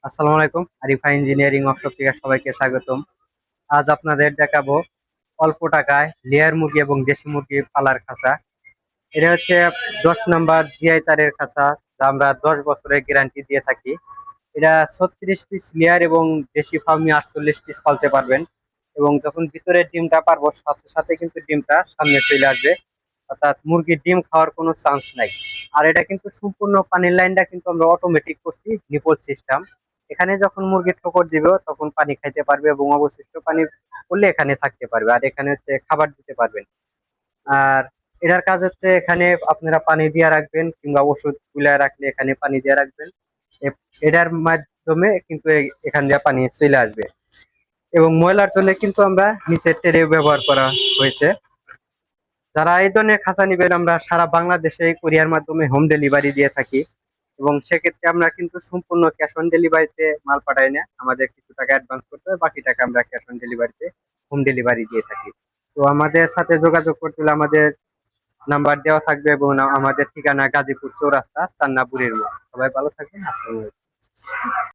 আসসালামু আলাইকুম। Arifa engineering workshop থেকে সবাইকে স্বাগতম। আজ আপনাদের দেখাবো অল্প টাকায় লেয়ার মুরগি এবং দেশি মুরগি পালার খাঁচা। এটা হচ্ছে 10 নম্বর জিআই তারের খাঁচা, যা আমরা 10 বছরের গ্যারান্টি দিয়ে থাকি। এটা 36 পিস লেয়ার এবং দেশি ফার্মি 48 পিস পালতে পারবেন। এবং যখন ভিতরে ডিমটা পারবো, সাথে সাথে কিন্তু ডিমটা সামনে চলে আসবে, অর্থাৎ মুরগির ডিম খাওয়ার কোনো চান্স নাই। আর এটা কিন্তু সম্পূর্ণ পানির লাইনটা কিন্তু আমরা অটোমেটিক করছি, নিপল সিস্টেম। এখানে যখন মুরগি ঠোকর দিবে তখন পানি খাইতে পারবে এবং অবশিষ্ট পানি পড়লে এখানে থাকতে পারবে, আর এখানে হচ্ছে খাবার দিতে পারবেন। আর এটার কাজ হচ্ছে, এখানে আপনারা পানি দিয়ে রাখবেন কিংবা ওষুধ গুলায় রাখলে এখানে পানি দিয়ে রাখবেন। এটার মাধ্যমে কিন্তু এখান দিয়ে পানি চলে আসবে। এবং ময়লার জন্য কিন্তু আমরা নিচের ট্রে ব্যবহার করা হয়েছে। যারা এই ধরনের খাঁচা নিবেন, আমরা সারা বাংলাদেশে কুরিয়ার মাধ্যমে হোম ডেলিভারি দিয়ে থাকি। এবং সেক্ষেত্রে আমরা কিন্তু সম্পূর্ণ ক্যাশ অন ডেলিভারিতে মাল পাঠাই না, আমাদের কিছু টাকা অ্যাডভান্স করতে হয়, বাকি টাকা আমরা ক্যাশ অন ডেলিভারিতে হোম ডেলিভারি দিয়ে থাকি। তো আমাদের সাথে যোগাযোগ করতে হলে আমাদের নাম্বার দেওয়া থাকবে, এবং আমাদের ঠিকানা গাজীপুর চৌরাস্তা, চান্নাপুরের মোড়। সবাই ভালো থাকবেন। আসসালামু আলাইকুম।